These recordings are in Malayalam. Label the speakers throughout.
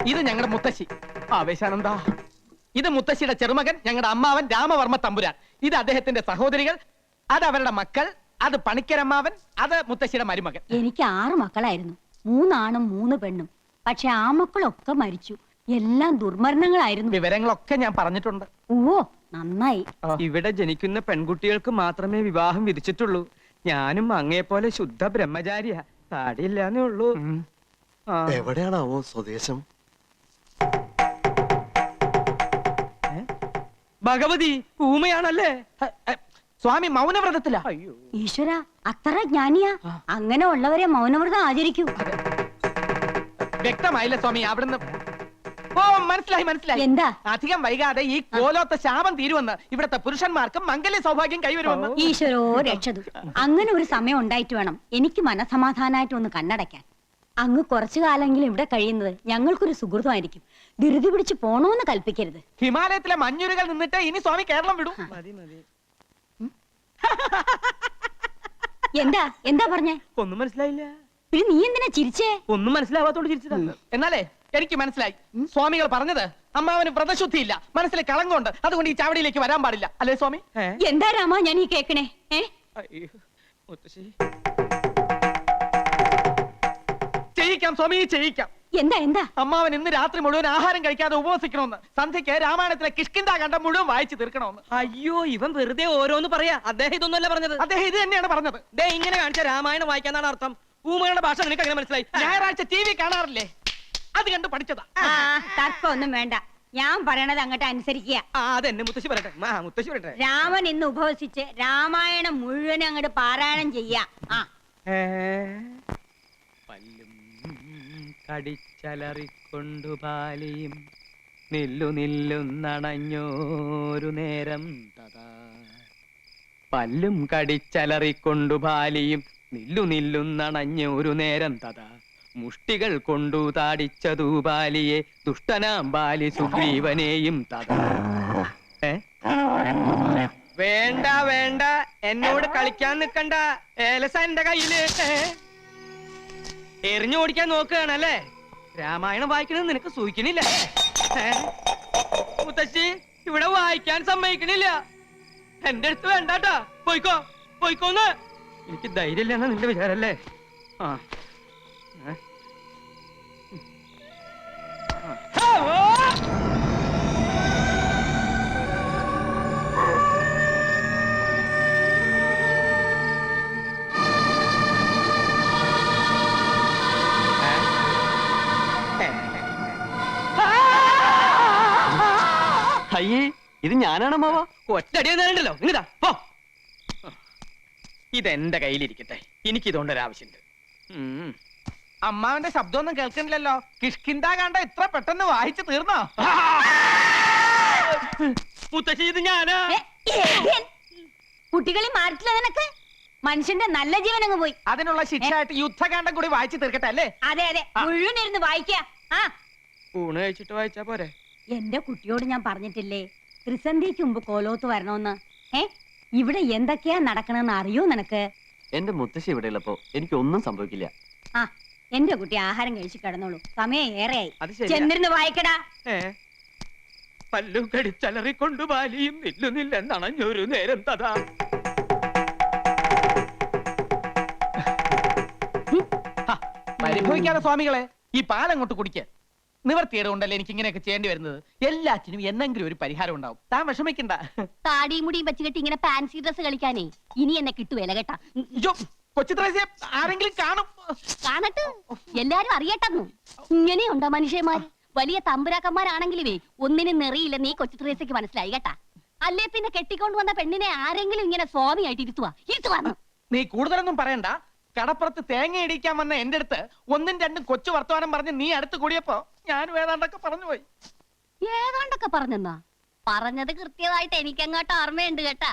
Speaker 1: ഇത് ഞങ്ങളുടെ മുത്തശ്ശി ആവേശാനന്ദ. ഇത് മുത്തശ്ശിയുടെ ചെറുമകൻ, ഞങ്ങളുടെ അമ്മാവൻ രാമവർമ്മ തമ്പുരാൻ. ഇത് അദ്ദേഹത്തിന്റെ സഹോദരികൾ, അത് അവരുടെ മക്കൾ, അത് പണിക്കരമ്മാവൻ, അത് മുത്തശ്ശിയുടെ മരുമകൻ.
Speaker 2: എനിക്ക് 6 മക്കളായിരുന്നു, 3 ആണും 3 പെണ്ണും. പക്ഷെ ആ മക്കളൊക്കെ മരിച്ചു. എല്ലാം ദുർമരണങ്ങളായിരുന്നു.
Speaker 1: വിവരങ്ങളൊക്കെ ഞാൻ പറഞ്ഞിട്ടുണ്ട്.
Speaker 2: ഓ നന്നായി.
Speaker 3: ഇവിടെ ജനിക്കുന്ന പെൺകുട്ടികൾക്ക് മാത്രമേ വിവാഹം വിധിച്ചിട്ടുള്ളൂ. ഞാനും അങ്ങയെപ്പോലെ ശുദ്ധ ബ്രഹ്മചാരിയാ. താടിയില്ലാന്നേ ഉള്ളൂ.
Speaker 4: എവിടെയാണാവോ സ്വദേശം?
Speaker 3: ഭഗവതി ഊമയാണല്ലേ?
Speaker 1: സ്വാമി മൗനവ്രതത്തിലാ.
Speaker 2: ഈശ്വര, അത്ര ജ്ഞാനിയാ? അങ്ങനെ ഉള്ളവരെ മൗനവ്രതം ആചരിക്കൂ.
Speaker 1: വ്യക്തമായില്ല സ്വാമി അവിടുന്ന്. ഓ മനസ്സിലായി മനസ്സിലായി.
Speaker 2: എന്താ?
Speaker 1: അധികം വൈകാതെ ഈ കോലോത്ത ശാപം തീരുവെന്ന്, ഇവിടത്തെ പുരുഷന്മാർക്ക് മംഗല്യ സൗഭാഗ്യം കൈവരുമെന്ന്.
Speaker 2: ഈശ്വരോ രക്ഷതു. അങ്ങനെ ഒരു സമയം ഉണ്ടായിട്ട് വേണം എനിക്ക് മനസമാധാനായിട്ട് ഒന്ന് കണ്ണടയ്ക്കാൻ. അങ്ങ് കുറച്ചു കാലെങ്കിലും ഇവിടെ കഴിയുന്നത് ഞങ്ങൾക്കൊരു സുഹൃതമായിരിക്കും. ധൃതി പിടിച്ച് പോണോന്ന് കൽപ്പിക്കരുത്.
Speaker 1: ഹിമാലയത്തിലെ മഞ്ഞുരുകൾ നിന്നിട്ട് ഇനി സ്വാമി കേരളം വിടും.
Speaker 2: എന്താ എന്താ പറഞ്ഞേ?
Speaker 3: ഒന്നും മനസ്സിലായില്ല.
Speaker 2: പിന്നെ നീ എന്തിനാ ചിരിച്ചേ?
Speaker 3: ഒന്നും മനസ്സിലാവാത്തോണ്ട് ചിരിച്ചതല്ല.
Speaker 1: എന്നാലേ എനിക്ക് മനസ്സിലായി. സ്വാമികൾ പറഞ്ഞത് അമ്മാവന് വ്രതശുദ്ധിയില്ല, മനസ്സിൽ കളങ്കമുണ്ട്, അതുകൊണ്ട് ഈ ചാവടിയിലേക്ക് വരാൻ പാടില്ല അല്ലേ സ്വാമി?
Speaker 2: എന്താ രാമ ഞാൻ ഈ കേക്കണേ?
Speaker 1: ചെയ്യിക്കാം സ്വാമി, ചെയ്യിക്കാം.
Speaker 2: എന്താ എന്താ?
Speaker 1: അമ്മാവൻ ഇന്ന് രാത്രി മുഴുവൻ ആഹാരം കഴിക്കാതെ ഉപവസിക്കണമെന്ന്, സന്ധ്യയ്ക്ക് രാമായണത്തിലെ കിഷ്കിന്ധാ കണ്ടം മുഴുവൻ വായിച്ചു തീർക്കണമെന്ന്.
Speaker 3: അയ്യോ, ഇവൻ വെറുതെ ഓരോന്ന് പറയാ. അദ്ദേഹം ഇതൊന്നുമല്ല പറഞ്ഞത്.
Speaker 1: അദ്ദേഹം ഇത് തന്നെയാണ് പറഞ്ഞത്.
Speaker 3: ദേ ഇങ്ങനെ കാണിച്ച രാമായണം വായിക്കാന്നാണ് അർത്ഥം. ഊമയുടെ ഭാഷ നിനക്ക് അങ്ങനെ മനസ്സിലായി?
Speaker 1: ഞായറാഴ്ച TV കാണാറില്ലേ, അത് കണ്ട് പഠിച്ചതാ.
Speaker 2: തർക്കമൊന്നും വേണ്ട, ഞാൻ പറയണത് അങ്ങോട്ട് അനുസരിക്കുക.
Speaker 3: അതെന്നെ മുത്തശ്ശി പറയട്ടെ. മുത്തശ്ശി പറയട്ടെ.
Speaker 2: രാമൻ ഇന്ന് ഉപവസിച്ച് രാമായണം മുഴുവൻ അങ്ങോട്ട് പാരായണം ചെയ്യാ.
Speaker 3: പല്ലും കടിച്ചലറിക്കൊണ്ടു പാലിയും നില്ലു നില്ലുന്നണഞ്ഞോരു നേരം തഥാ. പല്ലും കടിച്ചലറിക്കൊണ്ടു പാലിയും നില്ലു നില്ലുന്നണഞ്ഞോരു നേരം തഥാ. മുഷ്ടികൾ കൊണ്ടു താടിച്ചതു ബാലിയെ ദുഷ്ടനാം ബാലി സുഗ്രീവനെയും തഥാ. വേണ്ട വേണ്ട, എന്നോട് കളിക്കാൻ നിക്കണ്ട. ഏലസ എന്റെ കയ്യില്. എറിഞ്ഞു ഓടിക്കാൻ നോക്കുകയാണല്ലേ? രാമായണം വായിക്കണത് നിനക്ക് സൂഹിക്കണില്ല. മുത്തശ്ശി ഇവിടെ വായിക്കാൻ സമ്മതിക്കണില്ല. എന്റെ അടുത്ത് വേണ്ടാട്ടാ. പോയിക്കോ പോയിക്കോന്ന്. എനിക്ക് ധൈര്യമില്ലെന്നാ നിന്റെ വിചാരല്ലേ?
Speaker 4: അയ്യേ, ഇത് ഞാനാണ് മാവ.
Speaker 3: ഒറ്റടി നേരണ്ടല്ലോ. ഇങ്ങതാ പോ. ഇതെന്റെ കയ്യിലിരിക്കട്ടെ, എനിക്കിതുകൊണ്ടൊരാവശ്യമുണ്ട്.
Speaker 1: അമ്മാവന്റെ ശബ്ദമൊന്നും കേൾക്കണില്ലല്ലോ. കിഷ്കിന്ധാ കണ്ട ഇത്ര പെട്ടെന്ന് വായിച്ചു തീർന്നോ?
Speaker 3: മുത്തശ്ശി ഇത് ഞാനാ.
Speaker 2: കുട്ടികളെ മാറിട്ടില്ല നിനക്ക്? മനുഷ്യന്റെ നല്ല ജീവൻ അങ്ങ് പോയി.
Speaker 1: അതിനുള്ള ശിക്ഷയായിട്ട് യുദ്ധകാന്ഡം കൂടി വായിച്ചു തീർക്കട്ടെ അല്ലേ?
Speaker 2: അതെ അതെ, മുഴുവൻ ഇരുന്ന് വായിക്ക.
Speaker 3: ഊണ് കഴിച്ചിട്ട് വായിച്ചാ പോരെ?
Speaker 2: എന്റെ കുട്ടിയോട് ഞാൻ പറഞ്ഞിട്ടില്ലേ ത്രിസന്ധിക്ക് മുമ്പ് കോലോത്ത് വരണോന്ന്? ഇവിടെ എന്തൊക്കെയാ നടക്കണെന്ന് അറിയോ നിനക്ക്?
Speaker 4: എന്റെ മുത്തശ്ശി ഇവിടെ ഉള്ളപ്പോ എനിക്കൊന്നും സംഭവിക്കില്ല.
Speaker 2: എന്റെ കുട്ടി ആഹാരം കഴിച്ചു കിടന്നോളൂ, സമയം ഏറെയായി.
Speaker 3: അത് ശരിയാ.
Speaker 2: ചെന്നിരുന്ന് വായിക്കടാ.
Speaker 3: പല്ലു കടിച്ചലറിക്കൊണ്ടു ബാലിയും നില്ലുന്നില്ലെന്നണഞ്ഞൊരു നേരം തഥാ.
Speaker 1: പരിഭവിക്കാതെ സ്വാമികളെ, ഈ പാലങ്ങോട്ട് കുടിക്ക്. നിവർത്തിയേട് കൊണ്ടല്ലേ എനിക്ക് ഇങ്ങനെയൊക്കെ ചെയ്യേണ്ടി വരുന്നത്. എല്ലാറ്റിനും എന്നെങ്കിലും ഒരു പരിഹാരം ഉണ്ടാവും. താൻ വിഷമിക്കണ്ട.
Speaker 2: താടിയും മുടിയും വെച്ച് കെട്ടി ഇങ്ങനെ ഫാൻസി ഡ്രസ് കളിക്കാനേ ഇനി എന്നെ കിട്ടുവേല കേട്ടാ.
Speaker 1: കൊച്ചു ത്രേസ്യ ആരെങ്കിലും കാണും.
Speaker 2: കാണട്ടെ, എല്ലാരും അറിയട്ടെന്നു. ഇങ്ങനെയുണ്ടോ മനുഷ്യന്മാര്? വലിയ തമ്പുരാക്കന്മാരാണെങ്കിലുമേ ഒന്നിനും നെറിയില്ല. നീ കൊച്ചു ത്രേസ്യക്ക് മനസ്സിലായി കേട്ടാ. അല്ലേ പിന്നെ കെട്ടിക്കൊണ്ട് വന്ന പെണ്ണിനെ ആരെങ്കിലും ഇങ്ങനെ സ്വാമിയായിട്ട് ഇരുത്തുവാന്ന്.
Speaker 1: നീ കൂടുതലൊന്നും പറയണ്ട. കടപ്പുറത്ത് തേങ്ങ ഇടിക്കാൻ വന്ന എന്റെ അടുത്ത് 1ഉം 2ഉം കൊച്ചു വർത്തമാനം പറഞ്ഞ് നീ അടുത്ത് കൂടിയപ്പോ ഞാനും ഏതാണ്ടൊക്കെ പറഞ്ഞുപോയി.
Speaker 2: ഏതാണ്ടൊക്കെ പറഞ്ഞെന്നാ? പറഞ്ഞത് കൃത്യമായിട്ട് എനിക്കങ്ങോട്ട് ഓർമ്മയുണ്ട് കേട്ടാ.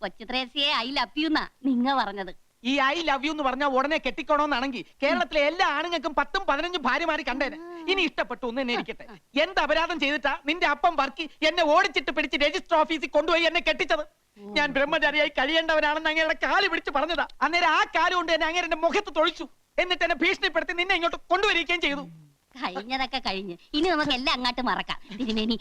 Speaker 2: കൊച്ചു ത്രേസ്യയെ ഐ ലവ് യു എന്നാ നിങ്ങ പറഞ്ഞത്.
Speaker 1: ഈ ഐ ലവ് യു എന്ന് പറഞ്ഞാൽ ഉടനെ കെട്ടിക്കോണോന്നാണെങ്കിൽ കേരളത്തിലെ എല്ലാ ആണുങ്ങൾക്കും 10ഉം 15ഉം ഭാര്യമാര് കണ്ടേനെ. ഇനി ഇഷ്ടപ്പെട്ടു ഒന്ന് എന്നെ ഇരിക്കട്ടെ. എന്ത് അപരാധം ചെയ്തിട്ടാ നിന്റെ അപ്പം വർക്കി എന്നെ ഓടിച്ചിട്ട് പിടിച്ച് രജിസ്റ്റർ ഓഫീസിൽ കൊണ്ടുപോയി എന്നെ കെട്ടിച്ചത്? ഞാൻ ബ്രഹ്മചാരിയായി കഴിയേണ്ടവനാണെന്ന് അങ്ങയുടെ കാല് പിടിച്ച് പറഞ്ഞതാ. അന്നേരം ആ കാല് കൊണ്ട് എന്നെ അങ്ങേരെ മുഖത്ത് തൊഴിച്ചു. എന്നിട്ട് എന്നെ ഭീഷണിപ്പെടുത്തി നിന്നെ ഇങ്ങോട്ട് കൊണ്ടുവരികയും ചെയ്തു.
Speaker 2: കഴിഞ്ഞതൊക്കെ കഴിഞ്ഞ് ഇനി നമുക്ക് എല്ലാം അങ്ങോട്ട് മറക്കാം തിരുമേനി.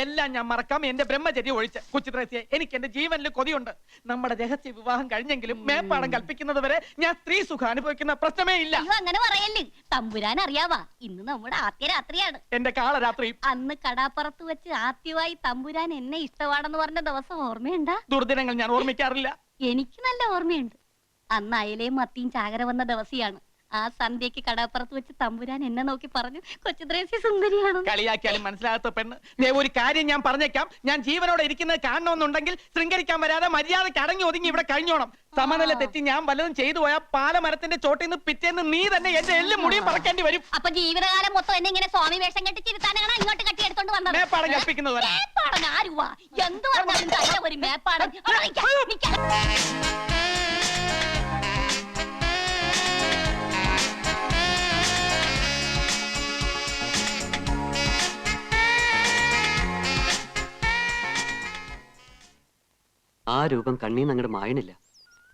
Speaker 1: എല്ലാം ഞാൻ മറക്കാം, എന്റെ ബ്രഹ്മചര്യം ഒഴിച്ച്. കൊച്ചു ത്രേസ്യേ, എനിക്ക് എന്റെ ജീവനിൽ കൊതിയുണ്ട്. നമ്മുടെ രഹസ്യ വിവാഹം കഴിഞ്ഞെങ്കിലും മേപ്പാടം കൽപ്പിക്കുന്നത് വരെ ഞാൻ സ്ത്രീ സുഖം അനുഭവിക്കുന്ന പ്രശ്നമേ ഇല്ല.
Speaker 2: അയ്യോ അങ്ങനെ പറയല്ലേ, തമ്പുരാൻ അറിയാവാ ഇന്ന് നമ്മുടെ ആദ്യ രാത്രിയാണ്.
Speaker 1: എന്റെ കാളരാത്രി
Speaker 2: അന്ന് കടാപ്പുറത്ത് വെച്ച് ആദ്യമായി തമ്പുരാൻ എന്നെ ഇഷ്ടമാണെന്ന് പറഞ്ഞ ദിവസം ഓർമ്മയുണ്ടാ?
Speaker 1: ദുർദിനങ്ങൾ ഞാൻ ഓർമ്മിക്കാറില്ല.
Speaker 2: എനിക്ക് നല്ല ഓർമ്മയുണ്ട്. അന്ന് അയലയും മത്തിയും ചാകര വന്ന ദിവസിയാണ്. ആ സന്ധ്യക്ക് കടാപ്പുറത്ത് വെച്ച് തമ്പുരാൻ എന്നെ നോക്കി പറഞ്ഞു, കൊച്ചുദ്രേസ്യ സുന്ദരിയാണ്.
Speaker 1: കളിയാക്കിയാലും മനസ്സിലാകാത്ത പെണ്ണ്. ദേ ഒരു കാര്യം ഞാൻ പറഞ്ഞേക്കാം, ഞാൻ ജീവനോടെ ഇരിക്കുന്നത് കാണണമെന്നുണ്ടെങ്കിൽ ശൃംഗരിക്കാൻ വരാതെ മര്യാദയ്ക്ക് അടങ്ങി ഒതുങ്ങി ഇവിടെ കഴിഞ്ഞോണം. സമനില തെറ്റി ഞാൻ വല്ലതും ചെയ്തു പോയാൽ പാലമരത്തിന്റെ ചോട്ടിൽ നിന്ന് പിറ്റേന്ന് നീ തന്നെ എന്റെ എല്ലും മുടിയും പറക്കേണ്ടി വരും.
Speaker 2: അപ്പൊ ജീവിതകാലം മൊത്തം എന്നെ ഇങ്ങനെ സ്വാമി വേഷം കെട്ടി ചിരുത്താനാണ് ഇങ്ങോട്ട് കെട്ടിയെടുത്തോണ്ട് വന്നത്.
Speaker 1: മേപ്പാടം കൽപ്പിക്കുന്നത് വരെ.
Speaker 2: മേപ്പാടൻ ആരുവാ? എന്ത് പറഞ്ഞാലും തല്ല ഒരു മേപ്പാടൻ. അവിടെ നിൽക്കാം, നിൽക്കാം.
Speaker 4: ആ രൂപം കണ്ണീന്ന് അങ്ങോട്ട് മായണില്ല.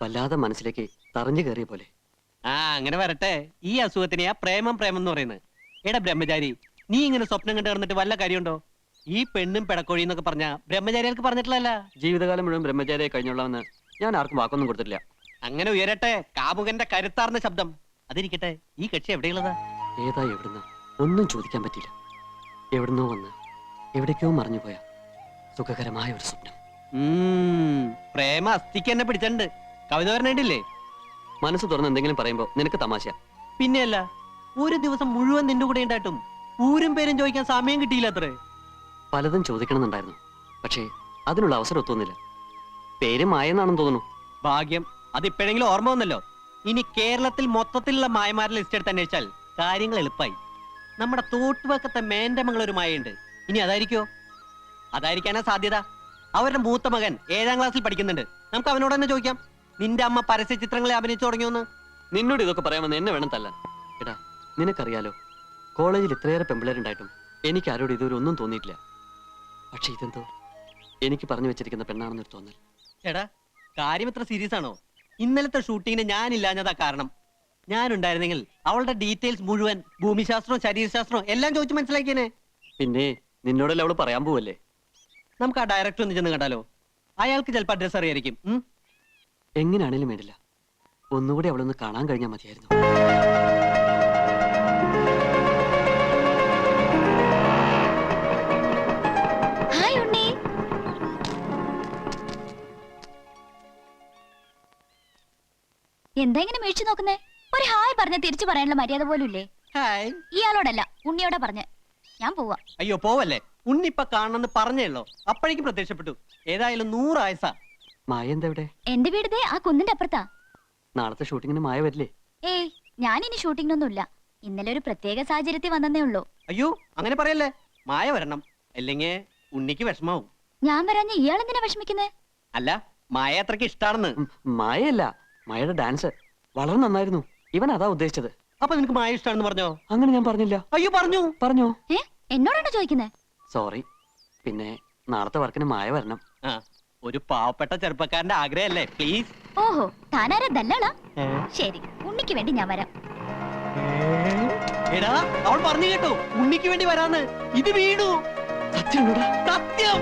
Speaker 4: വല്ലാതെ മനസ്സിലേക്ക് തറഞ്ഞു കയറിയ പോലെ.
Speaker 5: ആ അങ്ങനെ വരട്ടെ. ഈ അസുഖത്തിനെയാ പ്രേമം പ്രേമം എന്ന് പറയുന്നത്. എടാ ബ്രഹ്മചാരി, നീ ഇങ്ങനെ സ്വപ്നം കണ്ടു കിടന്നിട്ട് വല്ല കാര്യമുണ്ടോ? ഈ പെണ്ണും പിടക്കോഴി എന്നൊക്കെ പറഞ്ഞ ബ്രഹ്മചാരികൾക്ക് പറഞ്ഞിട്ടില്ല.
Speaker 4: ജീവിതകാലം മുഴുവൻ ബ്രഹ്മചാരിയെ കഴിഞ്ഞോളാമെന്ന് ഞാൻ ആർക്കും വാക്കൊന്നും കൊടുത്തിട്ടില്ല.
Speaker 5: അങ്ങനെ ഉയരട്ടെ കാമുകന്റെ കരുത്താർന്ന ശബ്ദം. അതിരിക്കട്ടെ, ഈ കക്ഷി എവിടെയുള്ളതാ?
Speaker 4: ഏതാ എവിടുന്ന ഒന്നും ചോദിക്കാൻ പറ്റില്ല. എവിടുന്നോ വന്ന് എവിടേക്കോ മറിഞ്ഞുപോയ സുഖകരമായ ഒരു സ്വപ്നം.
Speaker 5: പ്രേമ അസ്ഥിക്ക് എന്നെ പിടിച്ചിട്ടുണ്ട്. കവിത പറഞ്ഞിട്ടില്ലേ?
Speaker 4: മനസ്സ് തുറന്ന് എന്തെങ്കിലും പറയുമ്പോ നിനക്ക് തമാശ.
Speaker 5: പിന്നെയല്ല, ഒരു ദിവസം മുഴുവൻ നിന്റെ കൂടെ ഉണ്ടായിട്ടും ഊരും പേരും ചോദിക്കാൻ സമയം കിട്ടിയില്ല അത്രേ.
Speaker 4: പലതും ചോദിക്കണമെന്നുണ്ടായിരുന്നു, പക്ഷേ അതിനുള്ള അവസരം ഒത്തുന്നില്ല. പേര് മായെന്നാണെന്ന് തോന്നുന്നു.
Speaker 5: ഭാഗ്യം, അത് ഇപ്പോഴെങ്കിലും ഓർമ്മ വന്നല്ലോ. ഇനി കേരളത്തിൽ മൊത്തത്തിലുള്ള മായമാരുടെ ലിസ്റ്റ് എടുത്ത് അന്വേഷിച്ചാൽ കാര്യങ്ങൾ എളുപ്പമായി. നമ്മുടെ തോട്ടുവക്കത്തെ മേന്റമംഗൾ ഒരു മായുണ്ട്. ഇനി അതായിരിക്കോ? അതായിരിക്കാനാ സാധ്യത. അവരുടെ മൂത്ത മകൻ 7ാം ക്ലാസ്സിൽ പഠിക്കുന്നുണ്ട്. നമുക്ക് അവനോട് തന്നെ ചോദിക്കാം, നിന്റെ അമ്മ പരസ്യ ചിത്രങ്ങളെ അഭിനയിച്ചു തുടങ്ങിയോന്ന്.
Speaker 4: നിന്നോട് ഇതൊക്കെ പറയാമെന്ന് എന്നെ വേണം തല്ലാൻ. എടാ, നിനക്കറിയാലോ, കോളേജിൽ ഇത്രയേറെ പെമ്പിളരുണ്ടായിട്ടും എനിക്ക് ആരോട് ഇതുവരെ ഒന്നും തോന്നിയിട്ടില്ല. പക്ഷെ ഇതെന്തോ എനിക്ക് പറഞ്ഞു വെച്ചിരിക്കുന്ന പെണ്ണാണെന്നൊരു തോന്നൽ.
Speaker 5: എടാ, കാര്യം ഇത്ര സീരിയസ് ആണോ? ഇന്നലത്തെ ഷൂട്ടിങ്ങിന് ഞാനില്ലാഞ്ഞതാ കാരണം. ഞാനുണ്ടായിരുന്നെങ്കിൽ അവളുടെ ഡീറ്റെയിൽസ് മുഴുവൻ ഭൂമിശാസ്ത്രവും ശരീരശാസ്ത്രവും എല്ലാം ചോദിച്ചു മനസ്സിലാക്കിയേനെ.
Speaker 4: പിന്നെ നിന്നോടല്ലേ അവള് പറയാൻ പോവല്ലേ?
Speaker 5: നമുക്ക് ആ ഡയറക്ടർ ഒന്ന് ചെന്ന് കണ്ടാലോ? അയാൾക്ക് ചിലപ്പോൾ അഡ്രസ് അറിയായിരിക്കും.
Speaker 4: എങ്ങനെയാണേലും വേണ്ടില്ല, ഒന്നുകൂടി അവളൊന്ന് കാണാൻ കഴിഞ്ഞാൽ മതിയായിരുന്നു.
Speaker 2: ഹായ് ഉണ്ണി. എന്താ ഇങ്ങനെ മേടിച്ചു നോക്കുന്നേ? ഒരു ഹായ് പറഞ്ഞ തിരിച്ചു പറയാനുള്ള മര്യാദ പോലും ഇല്ലേ?
Speaker 5: ഹായ്.
Speaker 2: ഇയാളോടല്ല, ഉണ്ണിയോടാ പറഞ്ഞ. ഞാൻ പോവാ.
Speaker 5: അയ്യോ പോവല്ലേ, ഉണ്ണിപ്പ കാണണമെന്ന് പറഞ്ഞേയുള്ളൂ, അപ്പോഴേക്കും പ്രത്യക്ഷപ്പെട്ടു. ഏതായാലും 100 ആയസാ.
Speaker 4: മായ എന്താ ഇവിടെ?
Speaker 2: എന്റെ വീട് ദേ ആ കുന്നിന്റെ അപ്പുറത്താ.
Speaker 4: നാളത്തെ ഷൂട്ടിങ്ങിന് മായ വരില്ലേ?
Speaker 2: ഏയ്, ഞാനിനി ഷൂട്ടിങ്ങിനൊന്നുമില്ല. ഇന്നലെ ഒരു പ്രത്യേക സാഹചര്യത്തിൽ വന്നേ ഉള്ളൂ.
Speaker 5: അയ്യോ അങ്ങനെ പറയല്ലേ, മായ വരണം, അല്ലെങ്കിൽ ഉണ്ണിക്ക് വിഷമാവും.
Speaker 2: ഞാൻ വരാഞ്ഞ ഇയാൾ എന്തിനാ വിഷമിക്കുന്നേ?
Speaker 5: അല്ല, മായ അത്രക്ക് ഇഷ്ടാണെന്ന്.
Speaker 4: മായയല്ല, മായയുടെ ഡാൻസ് വളരെ നന്നായിരുന്നു. ഇവൻ അതാ ഉദ്ദേശിച്ചത്.
Speaker 5: അപ്പൊ നിനക്ക് മായ ഇഷ്ടാണെന്ന് പറഞ്ഞോ?
Speaker 4: അങ്ങനെ ഞാൻ പറഞ്ഞില്ല.
Speaker 5: അയ്യോ പറഞ്ഞു.
Speaker 4: പറഞ്ഞോ?
Speaker 2: എന്നോടാണോ ചോദിക്കുന്നേ?
Speaker 4: സോറി. പിന്നെ നാളത്തെ വർക്കിന് മായ വരണം.
Speaker 5: ആ, ഒരു പാവപ്പെട്ട ചെറുപ്പക്കാരന്റെ ആഗ്രഹല്ലേ, പ്ലീസ്.
Speaker 2: ഓഹോ, താനാരാ ദല്ലാളാ? ശരി, ഉണ്ണിക്ക് വേണ്ടി ഞാൻ വരാം.
Speaker 5: എടാ, അവൾ പറഞ്ഞു കേട്ടോ, ഉണ്ണിക്ക് വേണ്ടി വരാന്ന്. ഇത് വീണു.
Speaker 4: സത്യം
Speaker 5: സത്യം.